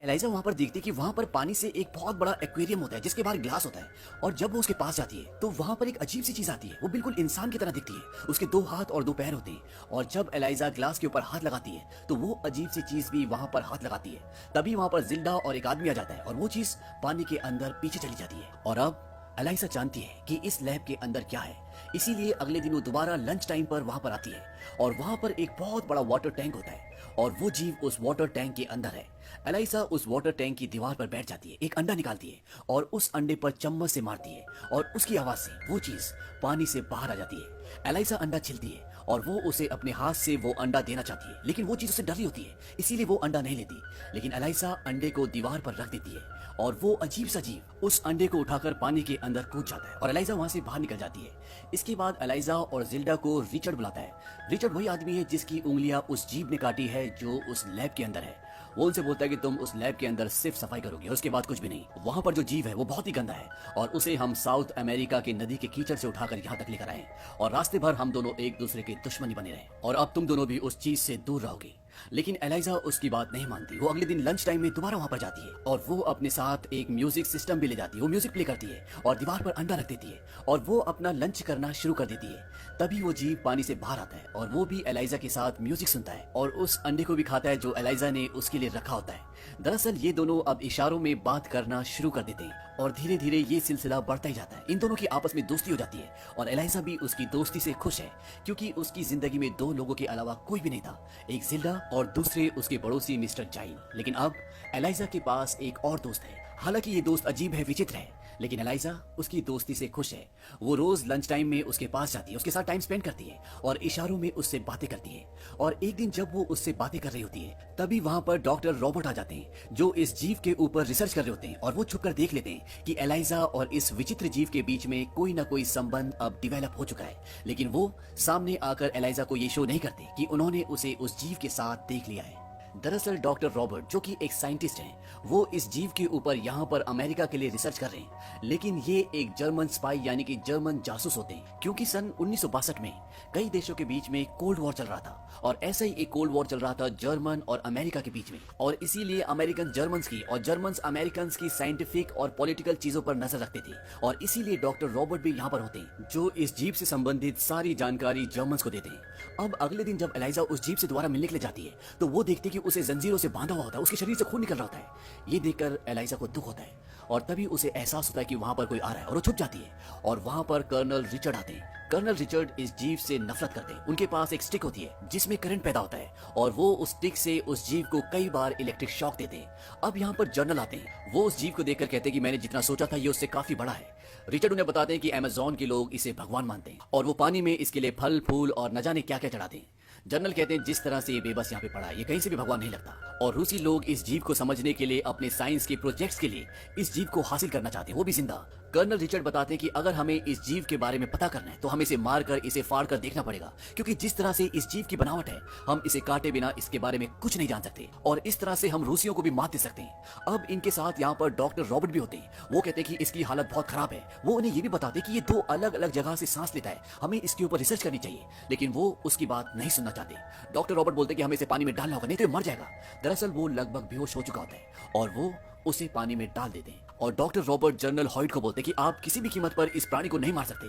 ELISA वहां पर देखती है कि वहां पर पानी से एक बहुत बड़ा एक्वेरियम होता है जिसके बाहर ग्लास होता है। और जब वो उसके पास जाती है तो वहां पर एक अजीब सी चीज आती है। वो बिल्कुल इंसान की तरह दिखती है, उसके 2 हाथ और 2 पैर होते हैं। और जब एलाइजा ग्लास के ऊपर हाथ लगाती है तो वो अजीब सी चीज भी वहां पर हाथ लगाती है। तभी वहां पर जिल्डा और एक आदमी आ जाता है और वो चीज पानी के अंदर पीछे चली जाती है। और अब एलाइजा जानती है कि इस लैब के अंदर क्या है, इसीलिए अगले दिन वो दोबारा लंच टाइम पर वहां पर आती है। और वहां पर एक बहुत बड़ा वाटर टैंक होता है और वो जीव उस वाटर टैंक के अंदर है। एलाइजा उस वाटर टैंक की दीवार पर बैठ जाती है, एक अंडा निकालती है और उस अंडे पर चम्मच से मारती है और उसकी आवाज से वो चीज पानी से बाहर आ जाती है। एलाइजा अंडा छिलती है और वो उसे अपने हाथ से वो अंडा देना चाहती है, लेकिन वो चीज उससे डरी होती है, इसीलिए वो अंडा नहीं लेती। लेकिन एलाइजा अंडे को दीवार पर रख देती है और वो अजीब सा जीव उस अंडे को उठाकर पानी के अंदर कूद जाता है और एलाइजा वहां से बाहर निकल जाती है। इसके बाद एलाइजा और जिल्डा को रिचर्ड बुलाता है। रिचर्ड वही आदमी है जिसकी उंगलियां उस जीव ने काटी है जो उस लैब के अंदर है। वो उनसे बोलता है कि तुम उस लैब के अंदर सिर्फ सफाई करोगे, उसके बाद कुछ भी नहीं। वहां पर जो जीव है वो बहुत ही गंदा है और उसे हम साउथ अमेरिका की नदी के कीचड़ से उठाकर यहाँ तक लेकर आए और रास्ते भर हम दोनों एक दूसरे के दुश्मनी बने रहे और अब तुम दोनों भी उस चीज से दूर रहोगे। लेकिन एलाइजा उसकी बात नहीं मानती। वो अगले दिन लंच टाइम में दोबारा वहां पर जाती है और वो अपने साथ एक म्यूजिक सिस्टम भी ले जाती है। वो म्यूजिक प्ले करती है और दीवार पर अंडा रख देती है और वो अपना लंच करना शुरू कर देती है। तभी वो जीव पानी से बाहर आता है और वो भी एलाइजा के साथ म्यूजिक सुनता है और उस अंडे को भी खाता है जो एलाइजा ने उसके लिए रखा होता है। दरअसल ये दोनों अब इशारों में बात करना शुरू कर देते हैं और धीरे धीरे ये सिलसिला बढ़ता ही जाता है। इन दोनों की आपस में दोस्ती हो जाती है और एलाइजा भी उसकी दोस्ती से खुश है क्योंकि उसकी जिंदगी में 2 लोगों के अलावा कोई भी नहीं था, एक जिल्डा और दूसरे उसके पड़ोसी मिस्टर जाइल। लेकिन अब एलाइजा के पास एक और दोस्त है। हालांकि ये दोस्त अजीब है, विचित्र है, लेकिन एलाइजा उसकी दोस्ती से खुश है। वो रोज लंच टाइम में उसके पास जाती है, उसके साथ टाइम स्पेंड करती है और इशारों में उससे बातें करती है। और एक दिन जब वो उससे बातें कर रही होती है तभी वहां पर डॉक्टर रॉबर्ट आ जाते हैं जो इस जीव के ऊपर रिसर्च कर रहे होते हैं और वो छुपकर देख लेते हैं कि एलाइजा और इस विचित्र जीव के बीच में कोई ना कोई संबंध अब डिवेलप हो चुका है। लेकिन वो सामने आकर एलाइजा को ये शो नहीं करते कि उन्होंने उसे उस जीव के साथ देख लिया है। दरअसल डॉक्टर रॉबर्ट जो कि एक साइंटिस्ट हैं, वो इस जीव के ऊपर यहाँ पर अमेरिका के लिए रिसर्च कर रहे हैं। लेकिन ये एक जर्मन स्पाई यानी कि जर्मन जासूस होते हैं क्योंकि सन 1962 में कई देशों के बीच में कोल्ड वॉर चल रहा था और ऐसा ही एक कोल्ड वॉर चल रहा था जर्मन और अमेरिका के बीच में। और इसीलिए अमेरिकन जर्मन्स की और जर्मन अमेरिकन की साइंटिफिक और पॉलिटिकल चीजों पर नजर रखते थे और इसीलिए डॉक्टर रॉबर्ट भी यहाँ पर होते हैं जो इस जीव से संबंधित सारी जानकारी जर्मन्स को देते हैं। अब अगले दिन जब एलाइजा उस जीव से दोबारा मिलने के लिए जाती है तो वो देखती है कि उसे जंजीरों से बांधा हुआ होता है, उसके शरीर से खून निकल रहा होता है। ये देखकर एलाइजा को दुख होता है और तभी उसे एहसास होता है कि वहां पर कोई आ रहा है और वो छुप जाती है और वहां पर कर्नल रिचर्ड आते हैं। कर्नल रिचर्ड इस जीव से नफरत करते हैं। उनके पास एक स्टिक होती है जिसमें करंट पैदा होता है और वो उस स्टिक से उस जीव को कई बार इलेक्ट्रिक शॉक देते हैं। अब यहाँ पर जर्नल आते हैं, वो उस जीव को देखकर कहते हैं कि मैंने जितना सोचा था ये उससे काफी बड़ा है। रिचर्ड उन्हें बताते हैं कि अमेज़न के लोग इसे भगवान मानते हैं और वो पानी में इसके लिए फल फूल और न जाने क्या क्या चढ़ाते हैं। जनरल कहते हैं जिस तरह से ये बेबस यहाँ पे पड़ा है ये कहीं से भी भगवान नहीं लगता। और रूसी लोग इस जीव को समझने के लिए अपने साइंस के प्रोजेक्ट्स के लिए इस जीव को हासिल करना चाहते हैं, वो भी जिंदा। कर्नल रिचर्ड बताते हैं कि अगर हमें इस जीव के बारे में पता करना है तो हमें इसे मारकर इसे फाड़ कर देखना पड़ेगा क्योंकि जिस तरह से इस जीव की बनावट है हम इसे काटे बिना इसके बारे में कुछ नहीं जान सकते और इस तरह से हम रूसियों को भी मात दे सकते हैं। अब इनके साथ यहाँ पर डॉक्टर रॉबर्ट भी होते हैं। वो कहते हैं कि इसकी हालत बहुत खराब है। वो उन्हें ये भी बताते कि ये 2 अलग अलग जगह से सांस लेता है, हमें इसके ऊपर रिसर्च करनी चाहिए। लेकिन वो उसकी बात नहीं सुनना चाहते। डॉक्टर रॉबर्ट बोलते कि हमें इसे पानी में डालना होगा नहीं तो ये मर जाएगा। दरअसल वो लगभग बेहोश हो चुका होता है और वो उसे पानी में डाल देते हैं और डॉक्टर रॉबर्ट जनरल हॉइड को बोलते हैं कि आप किसी भी कीमत पर इस प्राणी को नहीं मार सकते।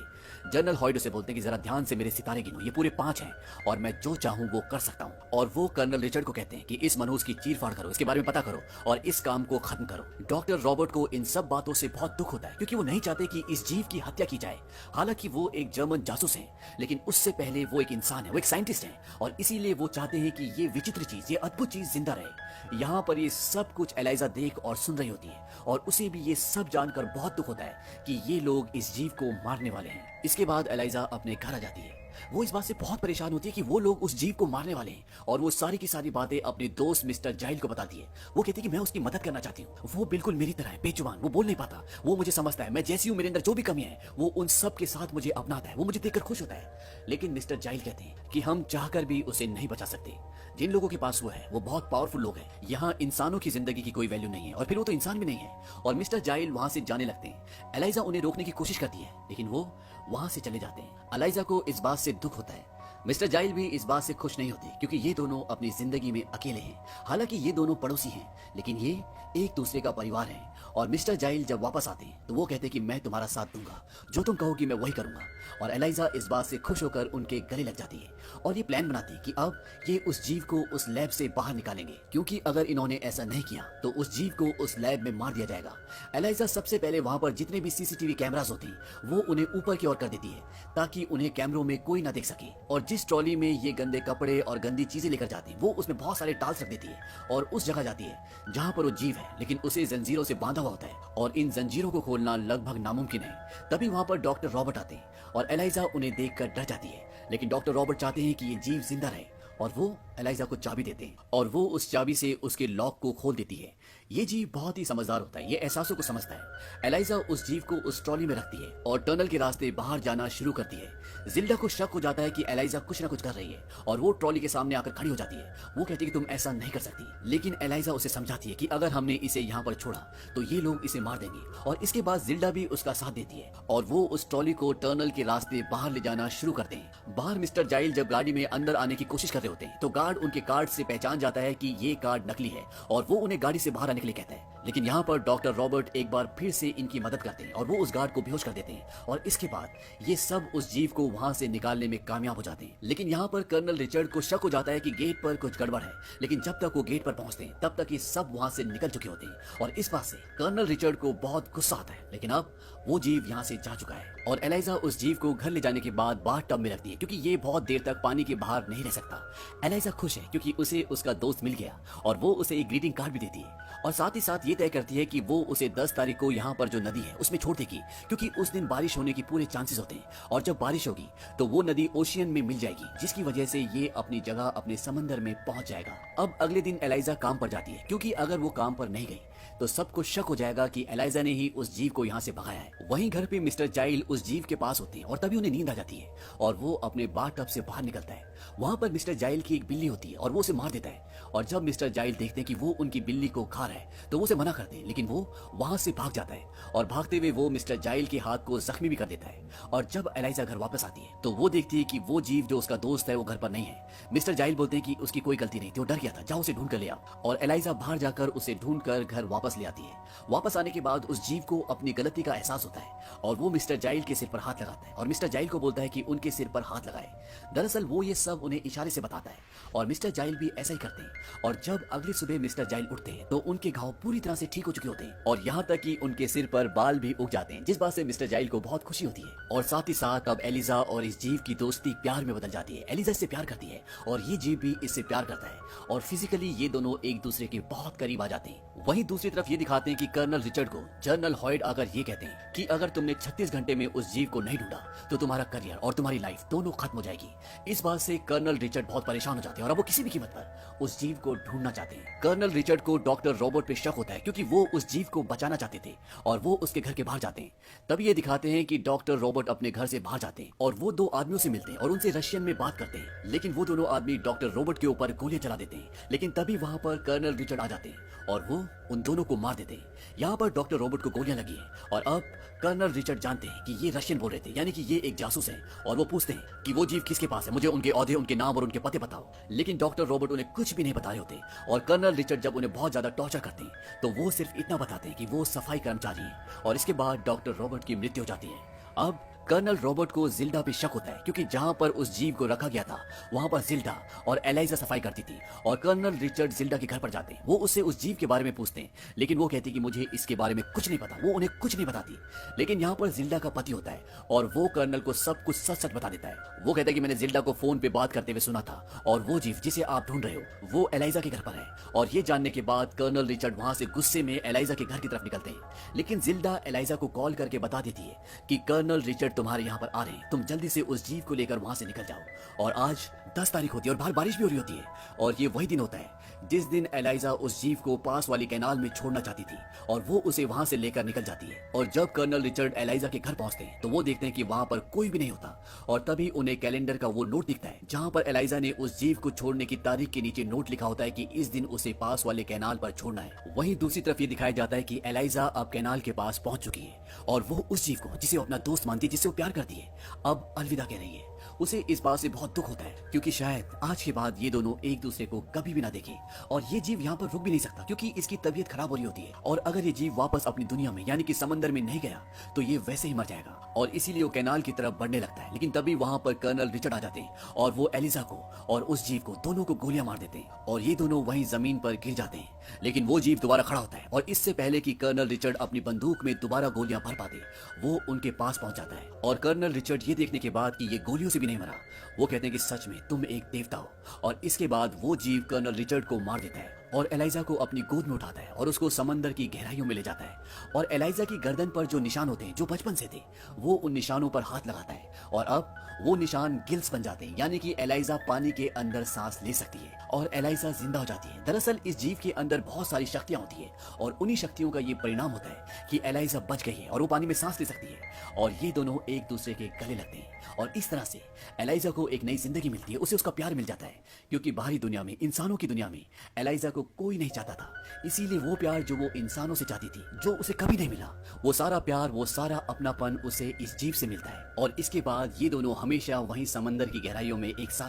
जनरल हॉइड उसे बोलते हैं कि जरा ध्यान से मेरे सितारे गिनो, ये पूरे 5 हैं और मैं जो चाहूं वो कर सकता हूं। और वो कर्नल रिचर्ड को कहते हैं कि इस मनहूस की चीर फाड़ करो, इसके बारे में पता करो और इस काम को खत्म करो। डॉक्टर रॉबर्ट को इन सब बातों से बहुत दुख होता है क्योंकि वो नहीं चाहते कि इस जीव की हत्या की जाए। हालांकि वो एक जर्मन जासूस है लेकिन उससे पहले वो एक इंसान है, वो एक साइंटिस्ट है और इसीलिए वो चाहते हैं कि ये विचित्र चीज, ये अद्भुत चीज जिंदा रहे। यहाँ पर ये सब कुछ एलाइजा देख और सुन रही होती है और उसे भी ये सब जानकर बहुत दुख होता है कि ये लोग इस जीव को मारने वाले हैं। इसके बाद एलाइजा अपने घर आ जाती है। वो इस बात से बहुत परेशान होती है कि वो लोग उस जीव को मारने वाले हैं और वो सारी की सारी बातें अपने दोस्त मिस्टर जाइल को बताती है। वो कहती है कि मैं उसकी मदद करना चाहती हूँ। वो बिल्कुल मेरी तरह है, बेजुबान, वो बोल नहीं पाता, वो मुझे समझता है, मैं जैसी हूँ, मेरे अंदर जो भी कमी है वो उन सब के साथ मुझे अपनाता है, वो मुझे देखकर खुश होता है। लेकिन मिस्टर जाइल कहते हैं कि हम चाहकर भी उसे नहीं बचा सकते। जिन लोगों के पास वो है वो बहुत पावरफुल लोग हैं। यहाँ इंसानों की जिंदगी की कोई वैल्यू नहीं है और फिर वो तो इंसान भी नहीं है। और मिस्टर जाइल वहां से जाने लगते हैं। एलाइजा उन्हें रोकने की कोशिश करती है लेकिन वो वहां से चले जाते हैं। एलाइजा को इस बात से दुख होता है। मिस्टर जाइल भी इस बात से खुश नहीं होते क्योंकि ये दोनों अपनी जिंदगी में अकेले हैं। हालांकि ये दोनों पड़ोसी हैं लेकिन ये एक दूसरे का परिवार हैं। और मिस्टर जाइल जब वापस आते हैं तो वो कहते हैं कि मैं तुम्हारा साथ दूंगा, जो तुम कहोगी मैं वही करूंगा। और एलाइजा इस बात से खुश होकर उनके गले लग जाती है और ये प्लान बनाती है कि अब ये उस जीव को उस लैब से बाहर निकालेंगे, क्योंकि अगर इन्होंने ऐसा नहीं किया तो उस जीव को उस लैब में मार दिया जाएगा। एलाइजा सबसे पहले वहां पर जितने भी सीसीटीवी कैमरास होती वो उन्हें ऊपर की ओर कर देती है ताकि उन्हें कैमरों में कोई ना देख सके। और जिस ट्रॉली में ये गंदे कपड़े और गंदी चीजें लेकर जाती वो उसमें बहुत सारे टाल्स रख देती है और उस जगह जाती है जहां पर वो जीव है, लेकिन उसे जंजीरों से बांधा हुआ होता है और इन जंजीरों को खोलना लगभग नामुमकिन है। तभी वहां पर डॉक्टर रॉबर्ट आते हैं और एलाइजा उन्हें देखकर डर जाती है, लेकिन डॉक्टर रॉबर्ट चाहते हैं कि ये जीव जिंदा रहे और वो एलाइजा को चाबी देते हैं और वो उस चाबी से उसके लॉक को खोल देती है। ये जीव बहुत ही समझदार होता है, ये एहसासों को समझता है। एलाइजा उस जीव को उस ट्रॉली में रखती है और टनल के रास्ते बाहर जाना शुरू करती है। जिल्डा को शक हो जाता है कि एलाइजा कुछ ना कुछ कर रही है और वो ट्रॉली के सामने आकर खड़ी हो जाती है। वो कहती है कि तुम ऐसा नहीं कर सकती, लेकिन एलाइजा उसे समझाती है कि अगर हमने इसे यहाँ पर छोड़ा तो ये लोग इसे मार देंगे। और इसके बाद जिल्डा भी उसका साथ देती है और वो उस ट्रॉली को टनल के रास्ते बाहर ले जाना शुरू करते हैं। बाहर मिस्टर जाइल जब गाड़ी में अंदर आने की कोशिश कर रहे होते हैं तो गार्ड उनके कार्ड से पहचान जाता है कि ये कार्ड नकली है और वो उन्हें गाड़ी से बाहर आने के लिए कहता है। लेकिन यहाँ पर डॉक्टर रॉबर्ट एक बार फिर से इनकी मदद करते हैं और वो उस गार्ड को बेहोश कर देते हैं और इसके बाद ये सब उस जीव को वहां से निकालने में कामयाब हो जाते हैं। लेकिन यहाँ पर कर्नल रिचर्ड को शक हो जाता है कि गेट पर कुछ गड़बड़ है, लेकिन जब तक वो गेट पर पहुंचते हैं तब तक ये सब वहां से निकल चुके होते हैं और इस बात से कर्नल रिचर्ड को बहुत गुस्सा आता है। लेकिन अब वो जीव यहाँ से जा चुका है और एलाइजा उस जीव को घर ले जाने के बाद बाथ टब में रखती है क्योंकि ये बहुत देर तक पानी के बाहर नहीं रह सकता। एलाइजा खुश है क्योंकि उसे उसका दोस्त मिल गया और वो उसे एक ग्रीटिंग कार्ड भी देती है और साथ ही साथ ये तय करती है कि वो उसे 10 तारीख को यहाँ पर जो नदी है उसमें छोड़ देगी, क्योंकि उस दिन बारिश होने की पूरे चांसेस होते हैं और जब बारिश होगी तो वो नदी ओशियन में मिल जाएगी, जिसकी वजह से ये अपनी जगह अपने समंदर में पहुंच जाएगा। अब अगले दिन एलाइजा काम पर जाती है क्योंकि अगर वो काम पर नहीं गई तो सबको शक हो जाएगा कि एलाइजा ने ही उस जीव को यहाँ से भगाया है। वहीं घर पे मिस्टर जाइल उस जीव के पास होते हैं और तभी उन्हें नींद आ जाती है और वो अपने बाथ टब से बाहर निकलता है। वहां पर मिस्टर जाइल की एक बिल्ली होती है और वो उसे मार देता है और जब मिस्टर जाइल देखते हैं कि वो उनकी बिल्ली को खा रहा है तो वो उसे मना करते हैं, लेकिन वो वहां से भाग जाता है और भागते हुए वो मिस्टर जाइल के हाथ को जख्मी भी कर देता है। और जब एलाइजा घर वापस आती है तो वो देखती है कि वो जीव जो उसका दोस्त है वो घर पर नहीं है। मिस्टर जाइल बोलते हैं कि उसकी कोई गलती नहीं थी, वो डर गया था, जाओ उसे ढूंढ कर ले आओ। और एलाइजा बाहर जाकर उसे ढूंढ कर घर वापस ले आती है। वापस आने के बाद उस जीव को अपनी गलती का एहसास होता है और वो मिस्टर जाइल के सिर पर हाथ लगाता है और मिस्टर जाइल को बोलता है कि उनके सिर पर हाथ लगाए। दरअसल वो ये सब उन्हें इशारे से बताता है और मिस्टर जाइल भी ऐसा ही करते हैं। और जब अगली सुबह मिस्टर जाइल उठते हैं तो उनके घाव पूरी तरह से ठीक हो चुके होते हैं और यहाँ तक कि उनके सिर पर बाल भी उग जाते हैं, जिस बात से मिस्टर जाइल को बहुत खुशी होती है। और साथ ही साथ अब एलिजा और इस जीव की दोस्ती प्यार में बदल जाती है। एलिजा इससे प्यार करती है और ये जीव भी इससे प्यार करता है और फिजिकली ये दोनों एक दूसरे के बहुत करीब आ जाते हैं। वहीं दूसरी तरफ ये दिखाते हैं कि कर्नल रिचर्ड को जनरल हॉयड आकर ये कहते हैं कि अगर तुमने 36 घंटे में उस जीव को नहीं ढूंढा तो तुम्हारा करियर और तुम्हारी लाइफ दोनों खत्म हो जाएगी। इस बात से कर्नल रिचर्ड बहुत परेशान हो जाते हैं और अब वो किसी भी कीमत पर उस जीव को ढूंढना चाहते हैं। कर्नल रिचर्ड को डॉक्टर रॉबर्ट पे शक होता है क्योंकि वो उस जीव को बचाना चाहते थे और वो उसके घर के बाहर जाते हैं। तब ये दिखाते हैं कि डॉक्टर रॉबर्ट अपने घर से बाहर जाते हैं और वो दो आदमियों से मिलते हैं और उनसे रशियन में बात करते हैं, लेकिन वो दोनों आदमी डॉक्टर रॉबर्ट के ऊपर गोलियां चला देते हैं। लेकिन तभी वहां पर कर्नल रिचर्ड आ जाते हैं और वो उन दोनों को मार देते हैं। यहाँ पर डॉक्टर रॉबर्ट को गोलियां लगी हैं और अब कर्नल रिचर्ड जानते हैं कि ये रशियन बोल रहे थे, यानी कि ये एक जासूस है और वो पूछते हैं कि वो जीव किसके पास है, मुझे उनके औहदे, उनके नाम और उनके पते बताओ। लेकिन डॉक्टर रॉबर्ट उन्हें कुछ भी नहीं बता रहे होते और कर्नल रिचर्ड जब उन्हें बहुत ज्यादा टॉर्चर करते हैं तो वो सिर्फ इतना बताते हैं कि वो सफाई कर्मचारी हैं और इसके बाद डॉक्टर रॉबर्ट की मृत्यु हो जाती है। अब कर्नल रॉबर्ट को जिल्डा पे शक होता है क्योंकि जहां पर उस जीव को रखा गया था वहां पर जिल्डा और एलाइजा सफाई करती थी और कर्नल रिचर्ड जिल्डा के घर पर जाते हैं। वो उससे उस जीव के बारे में पूछते हैं, लेकिन वो कहती कि मुझे इसके बारे में कुछ नहीं पता, वो उन्हें कुछ नहीं बताती। लेकिन यहाँ पर जिल्डा का पति होता है और वो कर्नल को सब कुछ सच सच बता देता है। वो कहता है कि मैंने जिल्डा को फोन पे बात करते हुए सुना था और वो जीव जिसे आप ढूंढ रहे हो वो एलाइजा के घर पर है। और ये जानने के बाद कर्नल रिचर्ड वहां से गुस्से में एलाइजा के घर की तरफ निकलते हैं, लेकिन जिल्डा एलाइजा को कॉल करके बता देती है कि कर्नल रिचर्ड तुम्हारे यहाँ पर आ रहे हैं, तुम जल्दी से उस जीव को लेकर वहां से निकल जाओ। और आज 10 तारीख होती है और बाहर बारिश भी हो रही होती है और ये वही दिन होता है जिस दिन एलाइजा उस जीव को पास वाली कैनाल में छोड़ना चाहती थी और वो उसे वहां से लेकर निकल जाती है। और जब कर्नल रिचर्ड एलाइजा के घर पहुंचते हैं तो वो देखते हैं कि वहां पर कोई भी नहीं होता और तभी उन्हें कैलेंडर का वो नोट दिखता है जहां पर एलाइजा ने उस जीव को छोड़ने की तारीख के नीचे नोट लिखा होता है कि इस दिन उसे पास वाले कैनाल पर छोड़ना है। वहीं दूसरी तरफ ये दिखाया जाता है कि एलाइजा अब कैनाल के पास पहुंच चुकी है और वो उस जीव को जिसे वो अपना दोस्त मानती है, जिससे वो प्यार करती है, अब अलविदा कह रही है। उसे इस बात से बहुत दुख होता है क्योंकि शायद आज के बाद ये दोनों एक दूसरे को कभी भी ना देखें। और ये जीव यहाँ पर रुक भी नहीं सकता क्योंकि इसकी तबीयत खराब हो रही होती है, और अगर ये जीव वापस अपनी दुनिया में यानी कि समंदर में नहीं गया तो ये वैसे ही मर जाएगा। और इसीलिए वो कैनाल की तरफ बढ़ने लगता है, लेकिन तभी वहाँ पर कर्नल रिचर्ड आ जाते हैं और वो एलिजा को और उस जीव को दोनों को गोलियां मार देते हैं और ये दोनों वहीं जमीन पर गिर जाते हैं। लेकिन वो जीव दोबारा खड़ा होता है और इससे पहले कि कर्नल रिचर्ड अपनी बंदूक में दोबारा गोलियां भर पाते वो उनके पास पहुंच जाता है। और कर्नल रिचर्ड ये देखने के बाद कि ये गोलियों से भी नहीं मरा, वो कहते हैं कि सच में तुम एक देवता हो। और इसके बाद वो जीव कर्नल रिचर्ड को मार देता है और एलाइजा को अपनी गोद में उठाता है और उसको समंदर की गहराइयों में ले जाता है। और एलाइजा की गर्दन पर जो निशान होते हैं जो बचपन से थे, वो उन निशानों पर हाथ लगाता है और अब वो निशान गिल्स बन जाते हैं, यानी कि एलाइजा पानी के अंदर सांस ले सकती है और एलाइजा जिंदा हो जाती है। दरअसल इस जीव के अंदर बहुत सारी शक्तियां होती है और उन्हीं शक्तियों का ये परिणाम होता है कि एलाइजा बच गई है और वो पानी में सांस ले सकती है और ये दोनों एक दूसरे के गले लगते हैं। और इस तरह से एलाइजा को एक नई जिंदगी मिलती है, उसे उसका प्यार मिल जाता है क्योंकि बाहरी दुनिया में, इंसानों की दुनिया में एलाइजा को कोई नहीं चाहता था। इसीलिए वो प्यार जो वो इंसानों से चाहती थी, जो उसे कभी नहीं मिला, वो सारा प्यार, वो सारा अपनापन उसे इस जीव से मिलता है। और इसके बाद ये दोनों हमेशा वहीं समंदर की गहराइयों में एक साथ